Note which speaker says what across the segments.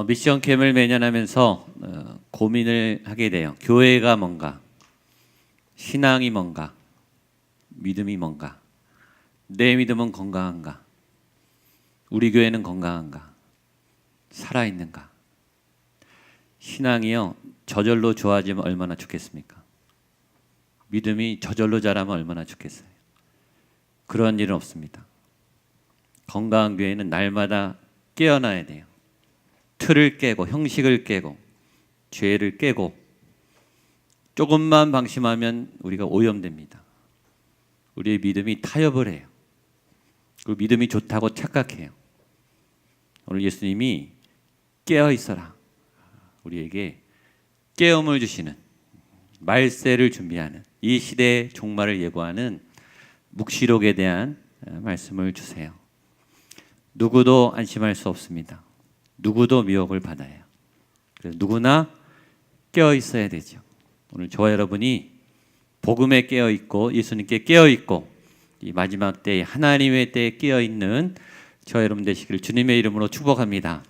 Speaker 1: 미션 캠을 매년 하면서 고민을 하게 돼요. 교회가 뭔가, 신앙이 뭔가, 믿음이 뭔가, 내 믿음은 건강한가, 우리 교회는 건강한가, 살아있는가. 신앙이요, 저절로 좋아지면 얼마나 좋겠습니까? 믿음이 저절로 자라면 얼마나 좋겠어요. 그런 일은 없습니다. 건강한 교회는 날마다 깨어나야 돼요. 틀을 깨고 형식을 깨고 죄를 깨고 조금만 방심하면 우리가 오염됩니다. 우리의 믿음이 타협을 해요. 그 믿음이 좋다고 착각해요. 오늘 예수님이 깨어 있어라. 우리에게 깨움을 주시는, 말세를 준비하는, 이 시대의 종말을 예고하는 묵시록에 대한 말씀을 주세요. 누구도 안심할 수 없습니다. 누구도 미혹을 받아요. 그래서 누구나 깨어 있어야 되죠. 오늘 저와 여러분이 복음에 깨어 있고 예수님께 깨어 있고 이 마지막 때에 하나님의 때에 깨어 있는 저와 여러분 되시기를 주님의 이름으로 축복합니다.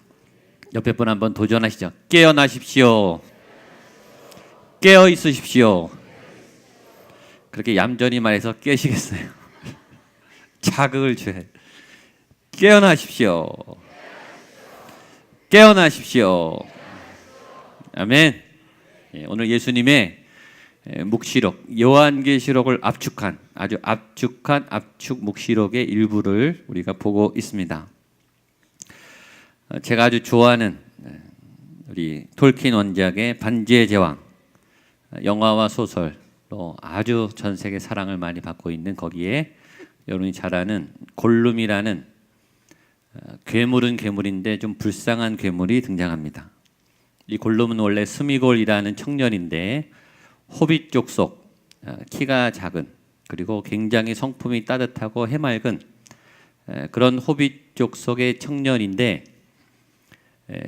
Speaker 1: 옆에 분 한번 도전하시죠. 깨어나십시오. 깨어 있으십시오. 그렇게 얌전히 말해서 깨시겠어요? 자극을 줘야 깨어나십시오. 깨어나십시오. 아멘. 오늘 예수님의 묵시록, 요한계시록을 압축한 아주 압축한 압축 묵시록의 일부를 우리가 보고 있습니다. 제가 아주 좋아하는 우리 톨킨 원작의 반지의 제왕, 영화와 소설로 아주 전 세계 사랑을 많이 받고 있는 거기에 여러분이 잘 아는 골룸이라는 괴물은 괴물인데 좀 불쌍한 괴물이 등장합니다. 이 골룸은 원래 스미골이라는 청년인데 호빗 족속, 키가 작은 그리고 굉장히 성품이 따뜻하고 해맑은 그런 호빗 족속의 청년인데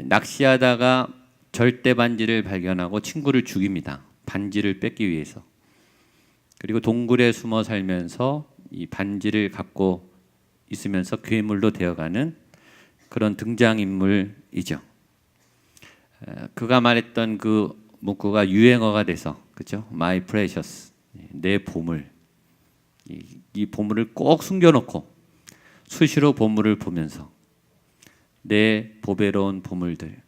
Speaker 1: 낚시하다가 절대 반지를 발견하고 친구를 죽입니다. 반지를 뺏기 위해서. 그리고 동굴에 숨어 살면서 이 반지를 갖고 있으면서 괴물로 되어가는 그런 등장인물이죠. 그가 말했던 그 문구가 유행어가 돼서, 그렇죠? My precious, 내 보물. 이 보물을 꼭 숨겨놓고 수시로 보물을 보면서 내 보배로운 보물들.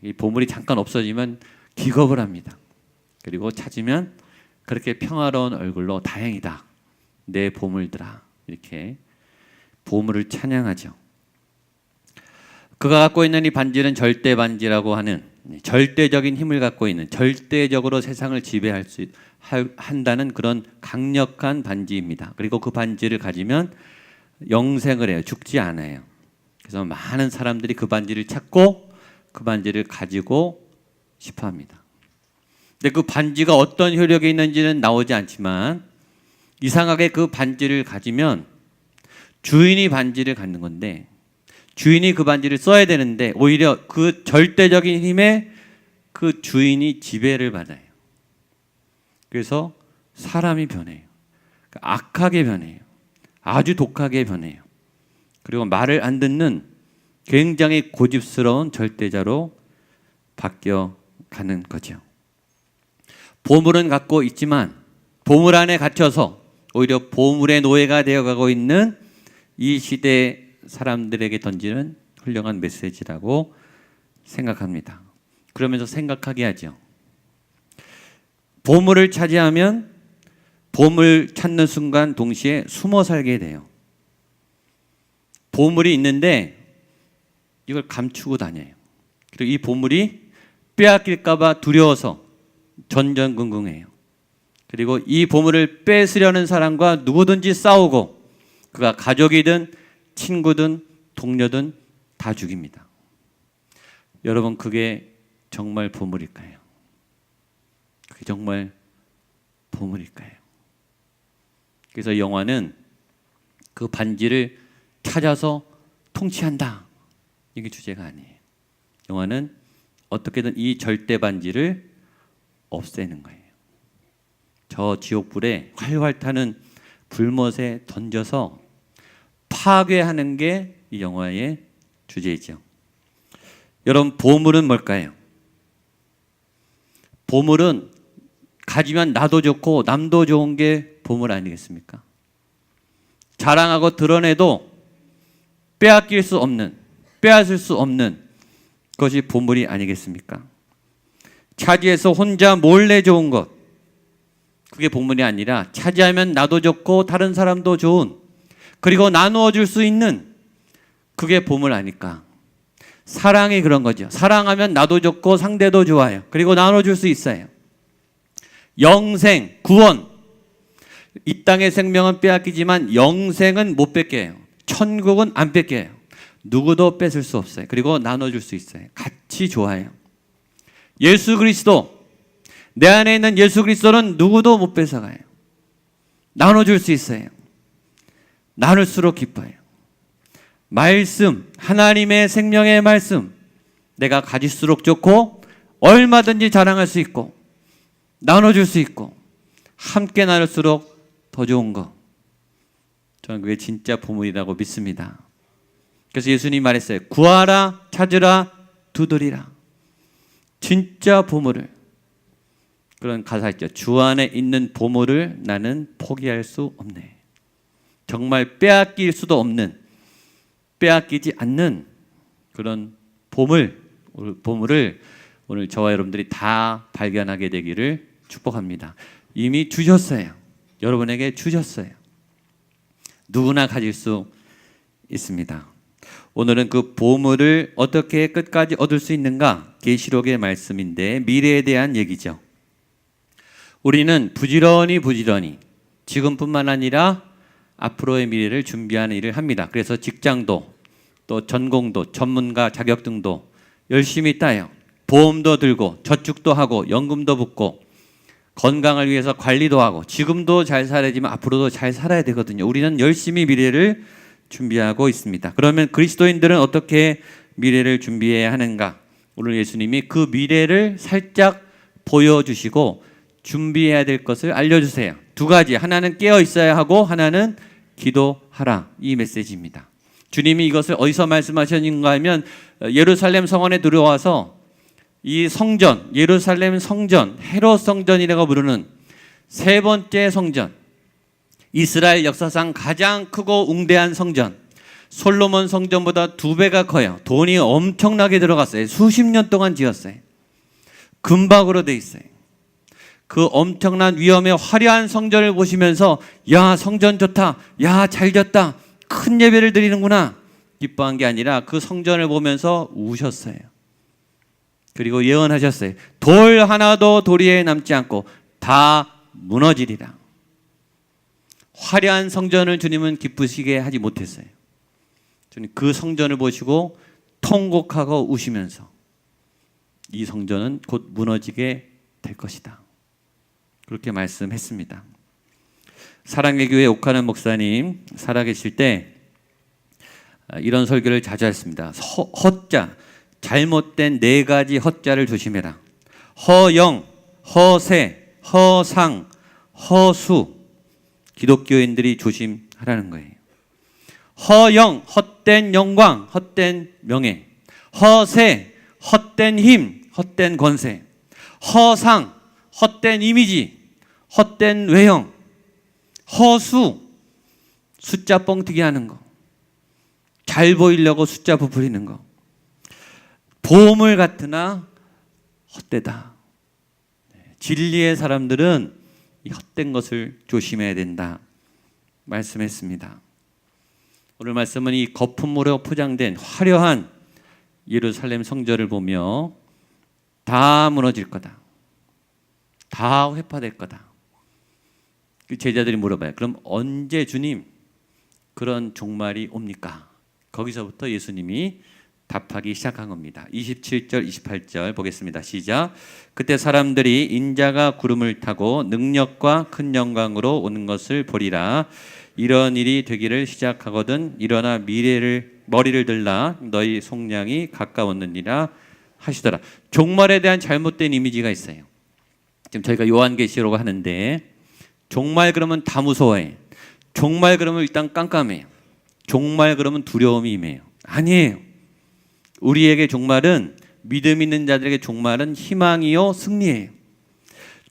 Speaker 1: 이 보물이 잠깐 없어지면 기겁을 합니다. 그리고 찾으면 그렇게 평화로운 얼굴로 다행이다. 내 보물들아. 이렇게 보물을 찬양하죠. 그가 갖고 있는 이 반지는 절대 반지라고 하는 절대적인 힘을 갖고 있는, 절대적으로 세상을 지배할 수 한다는 그런 강력한 반지입니다. 그리고 그 반지를 가지면 영생을 해요. 죽지 않아요. 그래서 많은 사람들이 그 반지를 찾고 그 반지를 가지고 싶어 합니다. 근데 그 반지가 어떤 효력이 있는지는 나오지 않지만 이상하게 그 반지를 가지면 주인이 반지를 갖는 건데 주인이 그 반지를 써야 되는데 오히려 그 절대적인 힘에 그 주인이 지배를 받아요. 그래서 사람이 변해요. 악하게 변해요. 아주 독하게 변해요. 그리고 말을 안 듣는 굉장히 고집스러운 절대자로 바뀌어 가는 거죠. 보물은 갖고 있지만 보물 안에 갇혀서 오히려 보물의 노예가 되어가고 있는 이 시대 사람들에게 던지는 훌륭한 메시지라고 생각합니다. 그러면서 생각하게 하죠. 보물을 차지하면 보물 찾는 순간 동시에 숨어 살게 돼요. 보물이 있는데 이걸 감추고 다녀요. 그리고 이 보물이 빼앗길까 봐 두려워서 전전긍긍해요. 그리고 이 보물을 뺏으려는 사람과 누구든지 싸우고 그가 가족이든 친구든 동료든 다 죽입니다. 여러분, 그게 정말 보물일까요? 그게 정말 보물일까요? 그래서 영화는 그 반지를 찾아서 통치한다. 이게 주제가 아니에요. 영화는 어떻게든 이 절대 반지를 없애는 거예요. 저 지옥불에 활활 타는 불못에 던져서 파괴하는 게 이 영화의 주제이죠. 여러분, 보물은 뭘까요? 보물은 가지면 나도 좋고 남도 좋은 게 보물 아니겠습니까? 자랑하고 드러내도 빼앗길 수 없는, 빼앗을 수 없는 것이 보물이 아니겠습니까? 차지해서 혼자 몰래 좋은 것, 그게 보물이 아니라 차지하면 나도 좋고 다른 사람도 좋은, 그리고 나누어 줄 수 있는, 그게 보물 아닐까? 사랑이 그런 거죠. 사랑하면 나도 좋고 상대도 좋아요. 그리고 나눠줄 수 있어요. 영생, 구원. 이 땅의 생명은 빼앗기지만 영생은 못 뺏겨요. 천국은 안 뺏겨요. 누구도 뺏을 수 없어요. 그리고 나눠줄 수 있어요. 같이 좋아요. 예수 그리스도, 내 안에 있는 예수 그리스도는 누구도 못 뺏어가요. 나눠줄 수 있어요. 나눌수록 기뻐요. 말씀, 하나님의 생명의 말씀, 내가 가질수록 좋고 얼마든지 자랑할 수 있고 나눠줄 수 있고 함께 나눌수록 더 좋은 거, 저는 그게 진짜 보물이라고 믿습니다. 그래서 예수님이 말했어요. 구하라, 찾으라, 두드리라. 진짜 보물을, 그런 가사 있죠. 주 안에 있는 보물을 나는 포기할 수 없네. 정말 빼앗길 수도 없는, 빼앗기지 않는 그런 보물을 오늘 저와 여러분들이 다 발견하게 되기를 축복합니다. 이미 주셨어요. 여러분에게 주셨어요. 누구나 가질 수 있습니다. 오늘은 그 보물을 어떻게 끝까지 얻을 수 있는가? 계시록의 말씀인데 미래에 대한 얘기죠. 우리는 부지런히 지금뿐만 아니라 앞으로의 미래를 준비하는 일을 합니다. 그래서 직장도, 또 전공도, 전문가 자격 등도 열심히 따요. 보험도 들고 저축도 하고 연금도 붓고 건강을 위해서 관리도 하고 지금도 잘 살아야지만 앞으로도 잘 살아야 되거든요. 우리는 열심히 미래를 준비하고 있습니다. 그러면 그리스도인들은 어떻게 미래를 준비해야 하는가? 오늘 예수님이 그 미래를 살짝 보여주시고 준비해야 될 것을 알려주세요. 두 가지, 하나는 깨어 있어야 하고 하나는 기도하라, 이 메시지입니다. 주님이 이것을 어디서 말씀하셨는가 하면 예루살렘 성원에 들어와서 이 성전, 예루살렘 성전, 헤롯 성전이라고 부르는 세 번째 성전, 이스라엘 역사상 가장 크고 웅대한 성전, 솔로몬 성전보다 2배가 커요. 돈이 엄청나게 들어갔어요. 수십 년 동안 지었어요. 금박으로 돼 있어요. 그 엄청난 위엄의 화려한 성전을 보시면서 야, 성전 좋다, 야, 잘 졌다, 큰 예배를 드리는구나 기뻐한 게 아니라 그 성전을 보면서 우셨어요. 그리고 예언하셨어요. 돌 하나도 도리에 남지 않고 다 무너지리라. 화려한 성전을 주님은 기쁘시게 하지 못했어요. 주님 그 성전을 보시고 통곡하고 우시면서 이 성전은 곧 무너지게 될 것이다, 그렇게 말씀했습니다. 사랑의 교회 옥하는 목사님 살아계실 때 이런 설교를 자주 했습니다. 허자, 잘못된 4가지 허자를 조심해라. 허영, 허세, 허상, 허수. 기독교인들이 조심하라는 거예요. 허영, 헛된 영광, 헛된 명예. 허세, 헛된 힘, 헛된 권세. 허상, 헛된 이미지, 헛된 외형. 허수, 숫자 뻥튀기 하는 거, 잘 보이려고 숫자 부풀리는 거. 보물 같으나 헛되다. 진리의 사람들은 이 헛된 것을 조심해야 된다 말씀했습니다. 오늘 말씀은 이 거품으로 포장된 화려한 예루살렘 성전을 보며 다 무너질 거다, 다 회파될 거다. 제자들이 물어봐요. 그럼 언제 주님 그런 종말이 옵니까? 거기서부터 예수님이 답하기 시작한 겁니다. 27절, 28절 보겠습니다. 시작. 그때 사람들이 인자가 구름을 타고 능력과 큰 영광으로 오는 것을 보리라. 이런 일이 되기를 시작하거든 일어나 머리를 들라, 너희 속량이 가까웠느니라 하시더라. 종말에 대한 잘못된 이미지가 있어요. 지금 저희가 요한계시록 하는데 종말 그러면 다 무서워해. 종말 그러면 일단 깜깜해요. 종말 그러면 두려움이 임해요. 아니에요. 우리에게 종말은 믿음 있는 자들에게 종말은 희망이요 승리예요.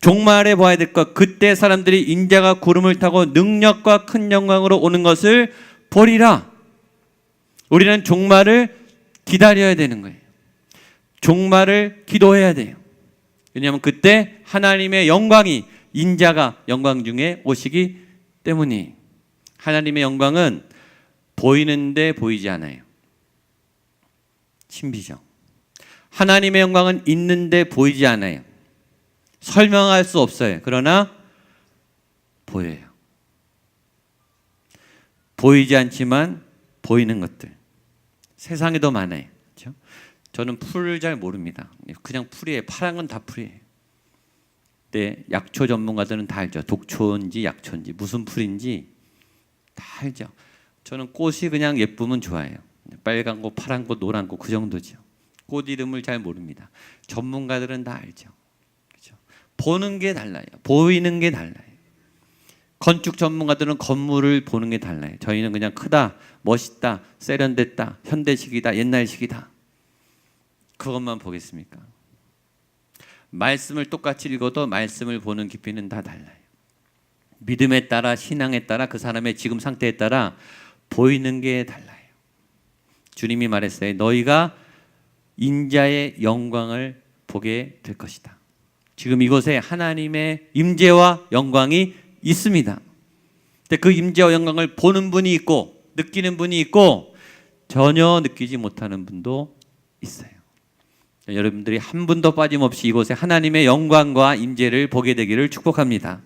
Speaker 1: 종말에 보아야 될 것, 그때 사람들이 인자가 구름을 타고 능력과 큰 영광으로 오는 것을 보리라. 우리는 종말을 기다려야 되는 거예요. 종말을 기도해야 돼요. 왜냐하면 그때 하나님의 영광이, 인자가 영광 중에 오시기 때문이. 하나님의 영광은 보이는데 보이지 않아요. 신비죠. 하나님의 영광은 있는데 보이지 않아요. 설명할 수 없어요. 그러나 보여요. 보이지 않지만 보이는 것들. 세상에도 많아요. 그렇죠? 저는 풀을 잘 모릅니다. 그냥 풀이에요. 파란 건 다 풀이에요. 근데 약초 전문가들은 다 알죠. 독초인지 약초인지 무슨 풀인지 다 알죠. 저는 꽃이 그냥 예쁘면 좋아해요. 빨간 거, 파란 거, 노란 거 그 정도죠. 꽃 이름을 잘 모릅니다. 전문가들은 다 알죠. 그렇죠? 보는 게 달라요. 보이는 게 달라요. 건축 전문가들은 건물을 보는 게 달라요. 저희는 그냥 크다, 멋있다, 세련됐다, 현대식이다, 옛날식이다. 그것만 보겠습니까? 말씀을 똑같이 읽어도 말씀을 보는 깊이는 다 달라요. 믿음에 따라, 신앙에 따라, 그 사람의 지금 상태에 따라 보이는 게 달라요. 주님이 말했어요. 너희가 인자의 영광을 보게 될 것이다. 지금 이곳에 하나님의 임재와 영광이 있습니다. 근데 그 임재와 영광을 보는 분이 있고 느끼는 분이 있고 전혀 느끼지 못하는 분도 있어요. 여러분들이 한 분도 빠짐없이 이곳에 하나님의 영광과 임재를 보게 되기를 축복합니다.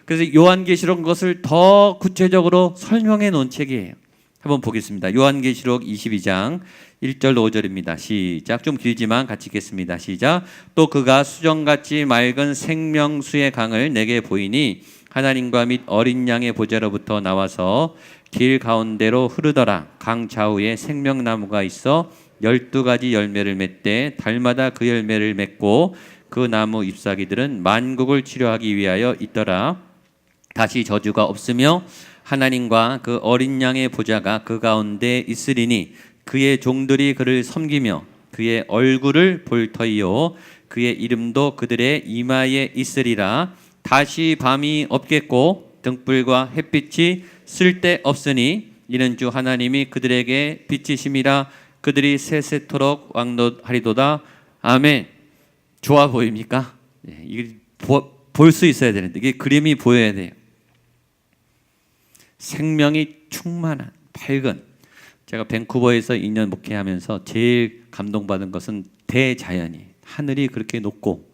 Speaker 1: 그래서 요한계시록 것을 더 구체적으로 설명해 놓은 책이에요. 한번 보겠습니다. 요한계시록 22장 1절 5절입니다. 시작. 좀 길지만 같이 읽겠습니다. 시작. 또 그가 수정같이 맑은 생명수의 강을 내게 보이니 하나님과 및 어린 양의 보좌로부터 나와서 길 가운데로 흐르더라. 강 좌우에 생명나무가 있어 12가지 열매를 맺되 달마다 그 열매를 맺고 그 나무 잎사귀들은 만국을 치료하기 위하여 있더라. 다시 저주가 없으며 하나님과 그 어린 양의 보좌가 그 가운데 있으리니 그의 종들이 그를 섬기며 그의 얼굴을 볼 터이요 그의 이름도 그들의 이마에 있으리라. 다시 밤이 없겠고 등불과 햇빛이 쓸데없으니 이는 주 하나님이 그들에게 빛이심이라. 그들이 세세토록 왕노하리도다. 아멘. 좋아 보입니까? 이게 볼 수 있어야 되는데 이게 그림이 보여야 돼요. 생명이 충만한 밝은, 제가 밴쿠버에서 2년 목회하면서 제일 감동받은 것은 대자연이, 하늘이 그렇게 높고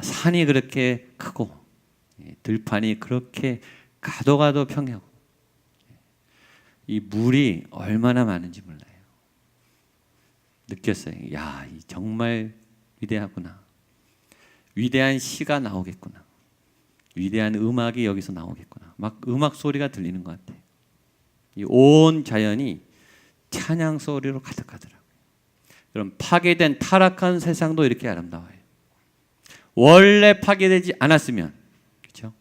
Speaker 1: 산이 그렇게 크고 들판이 그렇게 가도 평야고 이 물이 얼마나 많은지 몰라요. 느꼈어요. 야, 정말 위대하구나. 위대한 시가 나오겠구나. 위대한 음악이 여기서 나오겠구나. 막 음악 소리가 들리는 것 같아요. 이 온 자연이 찬양 소리로 가득하더라고요. 여러분, 파괴된 타락한 세상도 이렇게 아름다워요. 원래 파괴되지 않았으면, 그렇죠?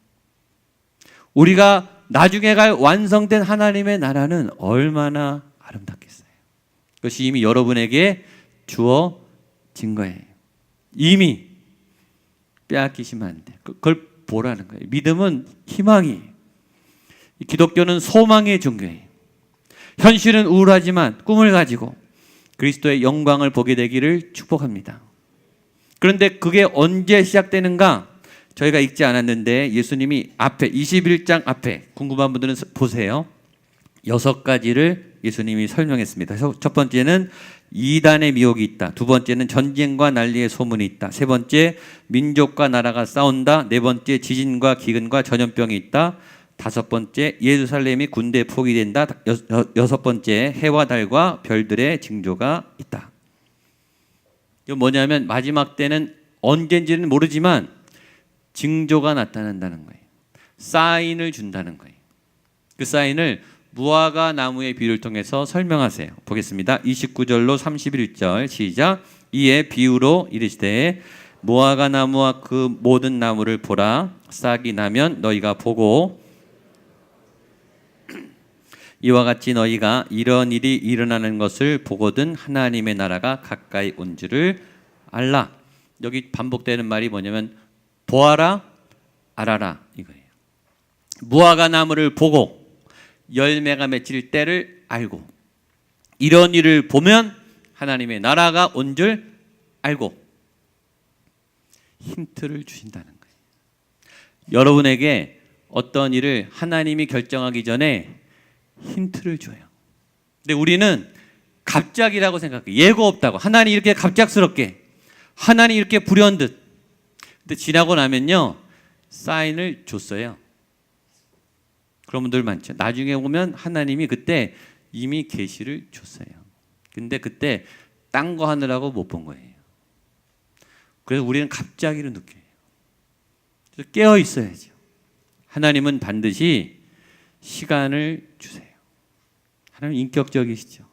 Speaker 1: 우리가 나중에 갈 완성된 하나님의 나라는 얼마나 아름답겠어요. 그것이 이미 여러분에게 주어진 거예요. 이미 빼앗기시면 안 돼요. 그걸 보라는 거예요. 믿음은 희망이에요. 기독교는 소망의 종교예요. 현실은 우울하지만 꿈을 가지고 그리스도의 영광을 보게 되기를 축복합니다. 그런데 그게 언제 시작되는가? 저희가 읽지 않았는데 예수님이 앞에 21장 앞에 궁금한 분들은 보세요. 6가지를 예수님이 설명했습니다. 첫 번째는 이단의 미혹이 있다. 두 번째는 전쟁과 난리의 소문이 있다. 세 번째, 민족과 나라가 싸운다. 네 번째, 지진과 기근과 전염병이 있다. 다섯 번째, 예루살렘이 군대에 포위된다. 여섯 번째, 해와 달과 별들의 징조가 있다. 이거 뭐냐면 마지막 때는 언제인지는 모르지만 징조가 나타난다는 거예요. 사인을 준다는 거예요. 그 사인을 무화과 나무의 비유를 통해서 설명하세요. 보겠습니다. 29절로 31절 시작. 이에 비유로 이르시되 무화과 나무와 그 모든 나무를 보라. 싹이 나면 너희가 보고 이와 같이 너희가 이런 일이 일어나는 것을 보거든 하나님의 나라가 가까이 온 줄을 알라. 여기 반복되는 말이 뭐냐면 보아라, 알아라 이거예요. 무화과 나무를 보고 열매가 맺힐 때를 알고, 이런 일을 보면 하나님의 나라가 온 줄 알고, 힌트를 주신다는 거예요. 여러분에게 어떤 일을 하나님이 결정하기 전에 힌트를 줘요. 근데 우리는 갑작이라고 생각해요. 예고 없다고. 하나님 이렇게 갑작스럽게, 하나님 이렇게 불현듯. 근데 지나고 나면요, 사인을 줬어요. 그런 분들 많죠. 나중에 보면 하나님이 그때 이미 계시를 줬어요. 근데 그때 딴 거 하느라고 못 본 거예요. 그래서 우리는 갑자기로 느껴요. 그래서 깨어 있어야죠. 하나님은 반드시 시간을 주세요. 하나님 인격적이시죠.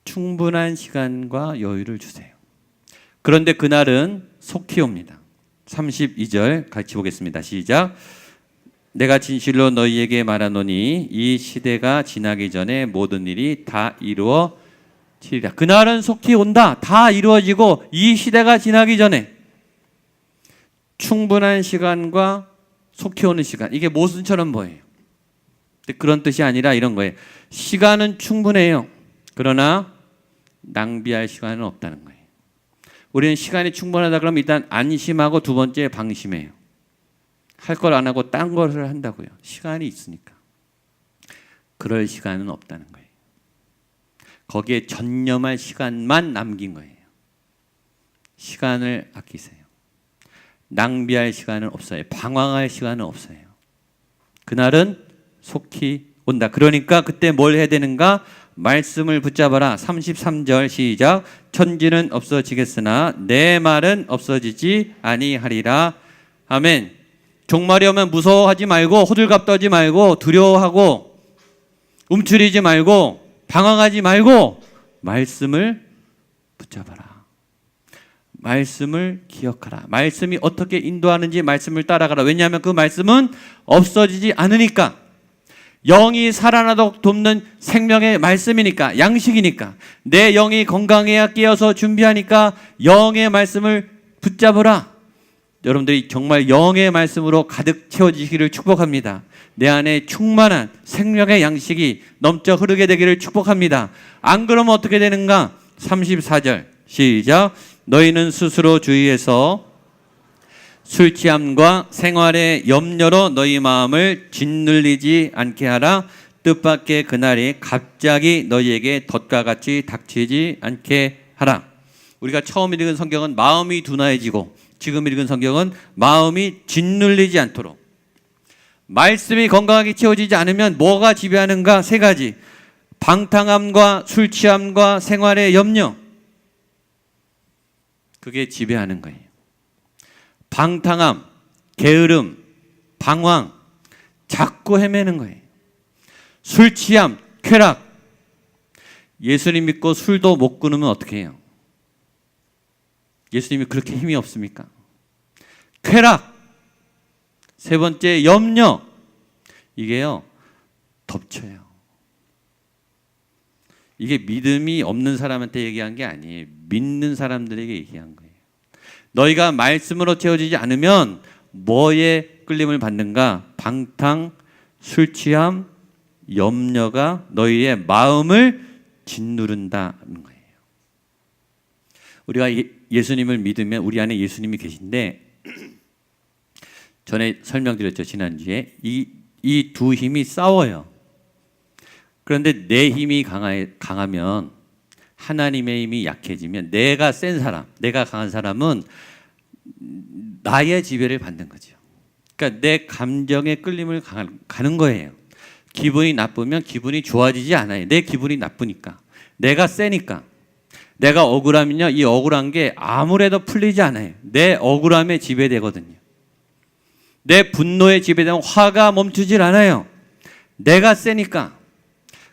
Speaker 1: 충분한 시간과 여유를 주세요. 그런데 그날은 속히 옵니다. 32절 같이 보겠습니다. 시작. 내가 진실로 너희에게 말하노니 이 시대가 지나기 전에 모든 일이 다 이루어지리라. 그날은 속히 온다. 다 이루어지고 이 시대가 지나기 전에 충분한 시간과 속히 오는 시간. 이게 모순처럼 보여요. 그런 뜻이 아니라 이런 거예요. 시간은 충분해요. 그러나 낭비할 시간은 없다는 거예요. 우리는 시간이 충분하다 그러면 일단 안심하고 두 번째 방심해요. 할 걸 안 하고 딴 것을 한다고요. 시간이 있으니까. 그럴 시간은 없다는 거예요. 거기에 전념할 시간만 남긴 거예요. 시간을 아끼세요. 낭비할 시간은 없어요. 방황할 시간은 없어요. 그날은 속히 온다. 그러니까 그때 뭘 해야 되는가? 말씀을 붙잡아라. 33절 시작. 천지는 없어지겠으나 내 말은 없어지지 아니하리라. 아멘. 종말이 오면 무서워하지 말고 호들갑 떨지 말고 두려워하고 움츠리지 말고 방황하지 말고 말씀을 붙잡아라. 말씀을 기억하라. 말씀이 어떻게 인도하는지 말씀을 따라가라. 왜냐하면 그 말씀은 없어지지 않으니까. 영이 살아나도록 돕는 생명의 말씀이니까, 양식이니까. 내 영이 건강해야 깨어서 준비하니까 영의 말씀을 붙잡으라. 여러분들이 정말 영의 말씀으로 가득 채워지시기를 축복합니다. 내 안에 충만한 생명의 양식이 넘쳐 흐르게 되기를 축복합니다. 안 그러면 어떻게 되는가? 34절 시작. 너희는 스스로 주의해서 술 취함과 생활의 염려로 너희 마음을 짓눌리지 않게 하라. 뜻밖의 그날이 갑자기 너희에게 덫과 같이 닥치지 않게 하라. 우리가 처음 읽은 성경은 마음이 둔화해지고, 지금 읽은 성경은 마음이 짓눌리지 않도록. 말씀이 건강하게 채워지지 않으면 뭐가 지배하는가? 세 가지. 방탕함과 술 취함과 생활의 염려. 그게 지배하는 거예요. 방탕함, 게으름, 방황, 자꾸 헤매는 거예요. 술 취함, 쾌락. 예수님 믿고 술도 못 끊으면 어떻게 해요? 예수님이 그렇게 힘이 없습니까? 쾌락. 세 번째, 염려. 이게요, 덮쳐요. 이게 믿음이 없는 사람한테 얘기한 게 아니에요. 믿는 사람들에게 얘기한 거예요. 너희가 말씀으로 채워지지 않으면 뭐에 끌림을 받는가? 방탕, 술 취함, 염려가 너희의 마음을 짓누른다는 거예요. 우리가 예수님을 믿으면 우리 안에 예수님이 계신데, 전에 설명드렸죠, 지난주에. 이 두 힘이 싸워요. 그런데 내 힘이 강하면, 하나님의 힘이 약해지면, 내가 센 사람, 내가 강한 사람은 나의 지배를 받는 거죠. 그러니까 내 감정의 끌림을 가는 거예요. 기분이 나쁘면 기분이 좋아지지 않아요. 내 기분이 나쁘니까. 내가 세니까. 내가 억울하면요, 이 억울한 게 아무래도 풀리지 않아요. 내 억울함에 지배되거든요. 내 분노에 지배되면 화가 멈추질 않아요. 내가 세니까.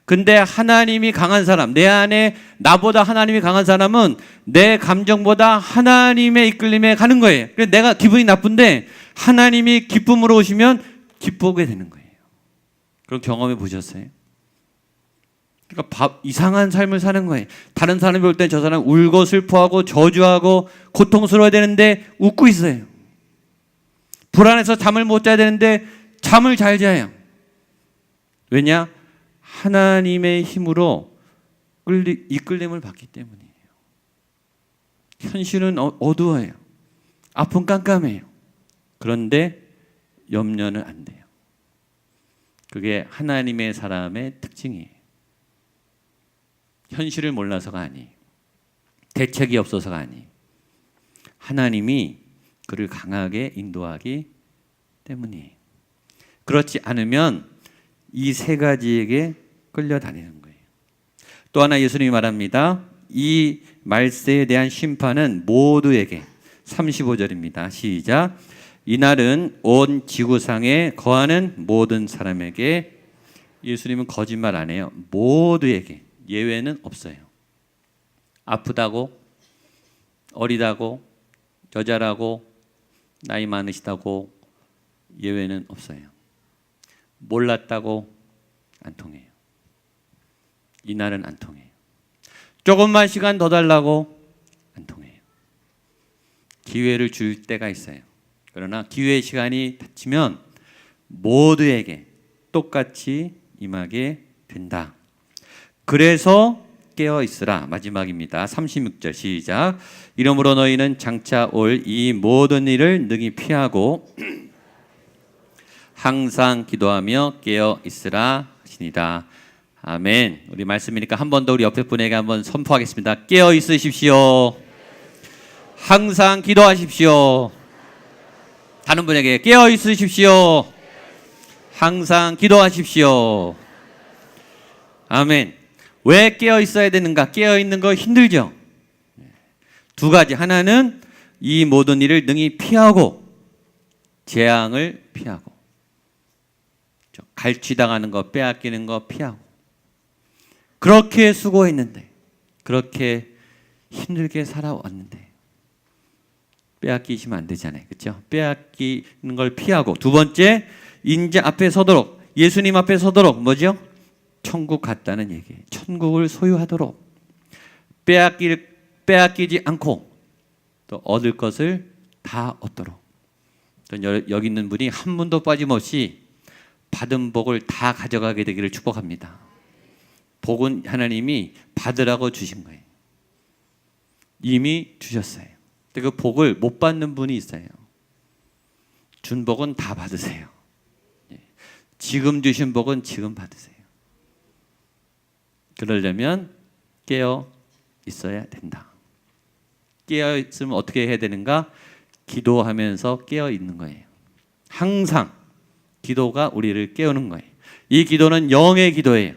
Speaker 1: 근데 하나님이 강한 사람, 내 안에 나보다 하나님이 강한 사람은 내 감정보다 하나님의 이끌림에 가는 거예요. 그래서 내가 기분이 나쁜데 하나님이 기쁨으로 오시면 기쁘게 되는 거예요. 그런 경험해 보셨어요? 그러니까 이상한 삶을 사는 거예요. 다른 사람이 볼 땐 저 사람 울고 슬퍼하고 저주하고 고통스러워야 되는데 웃고 있어요. 불안해서 잠을 못 자야 되는데 잠을 잘 자요. 왜냐? 하나님의 힘으로 이끌림을 받기 때문이에요. 현실은 어두워요. 앞은 깜깜해요. 그런데 염려는 안 돼요. 그게 하나님의 사람의 특징이에요. 현실을 몰라서가 아니에요. 대책이 없어서가 아니에요. 하나님이 그를 강하게 인도하기 때문이에요. 그렇지 않으면 이 세 가지에게 끌려다니는 거예요. 또 하나 예수님이 말합니다. 이 말세에 대한 심판은 모두에게, 35절입니다. 시작. 이날은 온 지구상에 거하는 모든 사람에게, 예수님은 거짓말 안 해요. 모두에게, 예외는 없어요. 아프다고, 어리다고, 여자라고, 나이 많으시다고 예외는 없어요. 몰랐다고 안 통해요. 이날은 안 통해요. 조금만 시간 더 달라고 안 통해요. 기회를 줄 때가 있어요. 그러나 기회의 시간이 닥치면 모두에게 똑같이 임하게 된다. 그래서 깨어 있으라. 마지막입니다. 36절 시작. 이러므로 너희는 장차 올 이 모든 일을 능히 피하고 항상 기도하며 깨어 있으라 하시니라. 아멘. 우리 말씀이니까 한 번 더 우리 옆에 분에게 한번 선포하겠습니다. 깨어 있으십시오. 항상 기도하십시오. 다른 분에게 깨어 있으십시오. 항상 기도하십시오. 아멘. 왜 깨어 있어야 되는가? 깨어 있는 거 힘들죠? 두 가지. 하나는 이 모든 일을 능히 피하고, 재앙을 피하고, 갈취당하는 거, 빼앗기는 거 피하고. 그렇게 수고했는데, 그렇게 힘들게 살아왔는데 빼앗기시면 안 되잖아요. 그렇죠? 빼앗기는 걸 피하고, 두 번째, 인자 앞에 서도록, 예수님 앞에 서도록, 뭐죠? 천국 갔다는 얘기예요. 천국을 소유하도록, 빼앗기지 않고 또 얻을 것을 다 얻도록. 여기 있는 분이 한 분도 빠짐없이 받은 복을 다 가져가게 되기를 축복합니다. 복은 하나님이 받으라고 주신 거예요. 이미 주셨어요. 근데 그 복을 못 받는 분이 있어요. 준 복은 다 받으세요. 지금 주신 복은 지금 받으세요. 그러려면 깨어 있어야 된다. 깨어 있으면 어떻게 해야 되는가? 기도하면서 깨어 있는 거예요. 항상 기도가 우리를 깨우는 거예요. 이 기도는 영의 기도예요.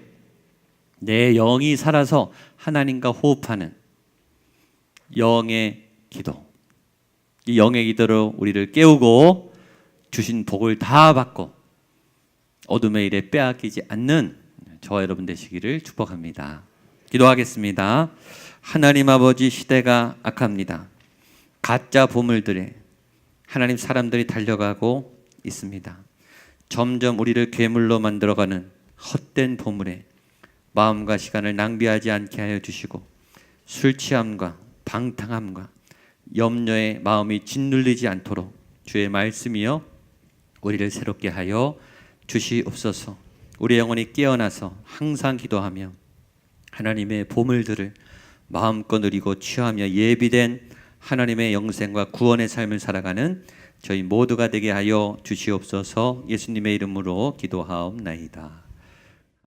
Speaker 1: 내 영이 살아서 하나님과 호흡하는 영의 기도. 이 영의 기도로 우리를 깨우고 주신 복을 다 받고 어둠의 일에 빼앗기지 않는 저와 여러분 되시기를 축복합니다. 기도하겠습니다. 하나님 아버지, 시대가 악합니다. 가짜 보물들에 하나님 사람들이 달려가고 있습니다. 점점 우리를 괴물로 만들어가는 헛된 보물에 마음과 시간을 낭비하지 않게 하여 주시고, 술 취함과 방탕함과 염려에 마음이 짓눌리지 않도록 주의 말씀이여 우리를 새롭게 하여 주시옵소서. 우리 영혼이 깨어나서 항상 기도하며 하나님의 보물들을 마음껏 누리고 취하며 예비된 하나님의 영생과 구원의 삶을 살아가는 저희 모두가 되게 하여 주시옵소서. 예수님의 이름으로 기도하옵나이다.